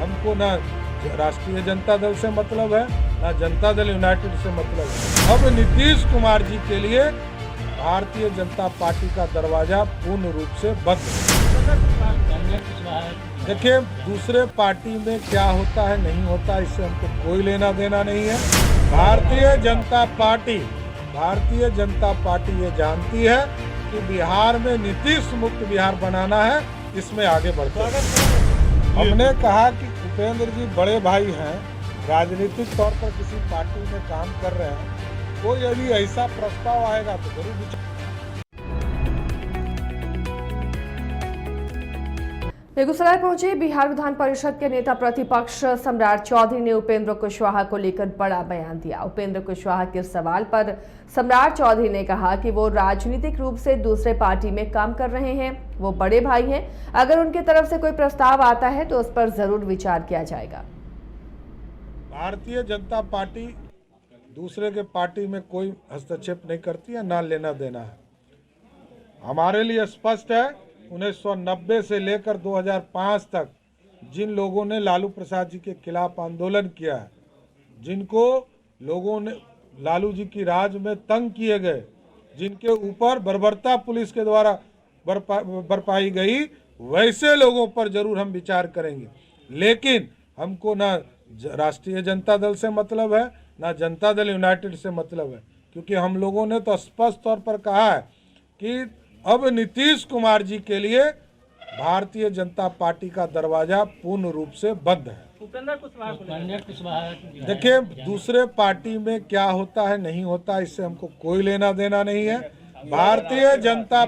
हमको ना राष्ट्रीय जनता दल से मतलब है, ना जनता दल यूनाइटेड से मतलब है। अब नीतीश कुमार जी के लिए भारतीय जनता पार्टी का दरवाजा पूर्ण रूप से बंद है। देखिए, दूसरे पार्टी में क्या होता है नहीं होता, इससे हमको कोई लेना देना नहीं है। भारतीय जनता पार्टी ये जानती है कि बिहार में नीतीश मुक्त बिहार बनाना है, इसमें आगे बढ़ते हैं। हमने कहा कि उपेंद्र जी बड़े भाई हैं, राजनीतिक तौर पर किसी पार्टी में काम कर रहे हैं, कोई यदि ऐसा प्रस्ताव आएगा तो जरूर विचार। बेगूसराय पहुंचे बिहार विधान परिषद के नेता प्रतिपक्ष सम्राट चौधरी ने उपेंद्र कुशवाहा को लेकर बड़ा बयान दिया। उपेंद्र कुशवाहा के सवाल पर सम्राट चौधरी ने कहा कि वो राजनीतिक रूप से दूसरे पार्टी में काम कर रहे हैं, वो बड़े भाई हैं, अगर उनकी तरफ से कोई प्रस्ताव आता है तो उस पर जरूर विचार किया जाएगा। भारतीय जनता पार्टी दूसरे के पार्टी में कोई हस्तक्षेप नहीं करती है, ना लेना देना है। हमारे लिए स्पष्ट है, 1990 से लेकर 2005 तक जिन लोगों ने लालू प्रसाद जी के खिलाफ आंदोलन किया है, जिनको लोगों ने लालू जी की राज में तंग किए गए, जिनके ऊपर बर्बरता पुलिस के द्वारा बरपाई गई, वैसे लोगों पर जरूर हम विचार करेंगे। लेकिन हमको ना राष्ट्रीय जनता दल से मतलब है, ना जनता दल यूनाइटेड से मतलब है, क्योंकि हम लोगों ने तो स्पष्ट तौर पर कहा है कि अब नीतीश कुमार जी के लिए भारतीय जनता पार्टी का दरवाजा पूर्ण रूप से बंद है। देखिए, दूसरे पार्टी में क्या होता है नहीं होता, इससे हमको कोई लेना देना नहीं है। भारतीय जनता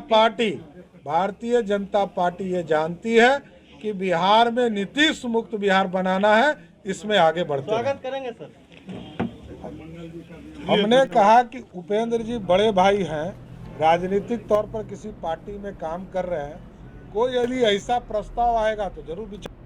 पार्टी ये जानती है कि बिहार में नीतीश मुक्त बिहार बनाना है, इसमें आगे बढ़ते हैं। स्वागत करेंगे सर। हमने कहा कि उपेंद्र जी बड़े भाई हैं, राजनीतिक तौर पर किसी पार्टी में काम कर रहे हैं, कोई यदि ऐसा प्रस्ताव आएगा तो जरूर विचार।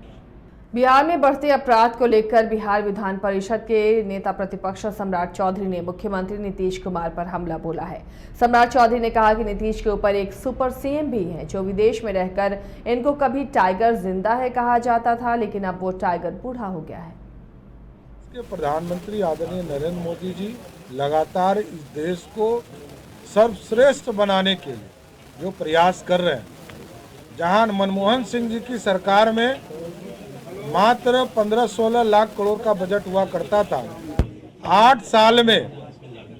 बिहार में बढ़ते अपराध को लेकर बिहार विधान परिषद के नेता प्रतिपक्ष सम्राट चौधरी ने मुख्यमंत्री नीतीश कुमार पर हमला बोला है। सम्राट चौधरी ने कहा कि नीतीश के ऊपर एक सुपर सीएम भी है, जो विदेश में रहकर इनको कभी टाइगर जिंदा है कहा जाता था, लेकिन अब वो टाइगर बूढ़ा हो गया है। प्रधानमंत्री आदरणीय नरेंद्र मोदी जी लगातार इस देश को सर्वश्रेष्ठ बनाने के लिए जो प्रयास कर रहे हैं, जहां मनमोहन सिंह जी की सरकार में मात्र 15-16 लाख करोड़ का बजट हुआ करता था, 8 साल में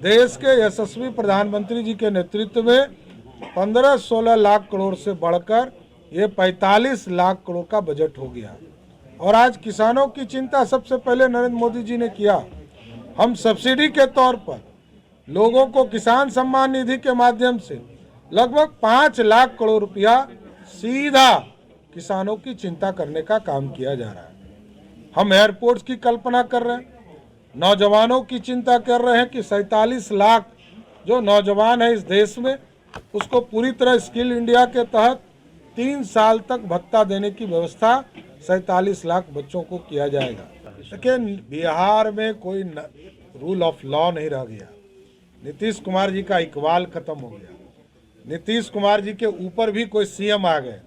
देश के यशस्वी प्रधानमंत्री जी के नेतृत्व में 15-16 लाख करोड़ से बढ़कर ये 45 लाख करोड़ का बजट हो गया। और आज किसानों की चिंता सबसे पहले नरेंद्र मोदी जी ने किया। हम सब्सिडी के तौर पर लोगों को किसान सम्मान निधि के माध्यम से लगभग 5 लाख करोड़ रुपया सीधा किसानों की चिंता करने का काम किया जा रहा है। हम एयरपोर्ट्स की कल्पना कर रहे हैं, नौजवानों की चिंता कर रहे हैं कि 47 लाख जो नौजवान है इस देश में, उसको पूरी तरह स्किल इंडिया के तहत 3 साल तक भत्ता देने की व्यवस्था 47 लाख बच्चों को किया जाएगा। लेकिन बिहार में कोई रूल ऑफ लॉ नहीं रह गया। नीतीश कुमार जी का इकबाल खत्म हो गया। नीतीश कुमार जी के ऊपर भी कोई सीएम आ गए।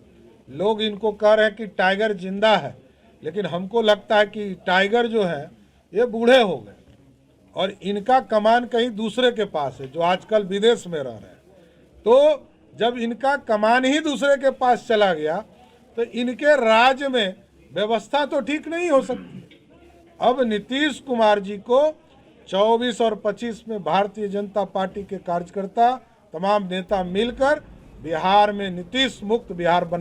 लोग इनको कह रहे हैं कि टाइगर जिंदा है, लेकिन हमको लगता है कि टाइगर जो है ये बूढ़े हो गए और इनका कमान कहीं दूसरे के पास है, जो आजकल विदेश में रह रहे हैं। तो जब इनका कमान ही दूसरे के पास चला गया तो इनके राज्य में व्यवस्था तो ठीक नहीं हो सकती। अब नीतीश कुमार जी को 24 और 25 में भारतीय जनता पार्टी के कार्यकर्ता तमाम नेता मिलकर बिहार में नीतीश मुक्त बिहार बना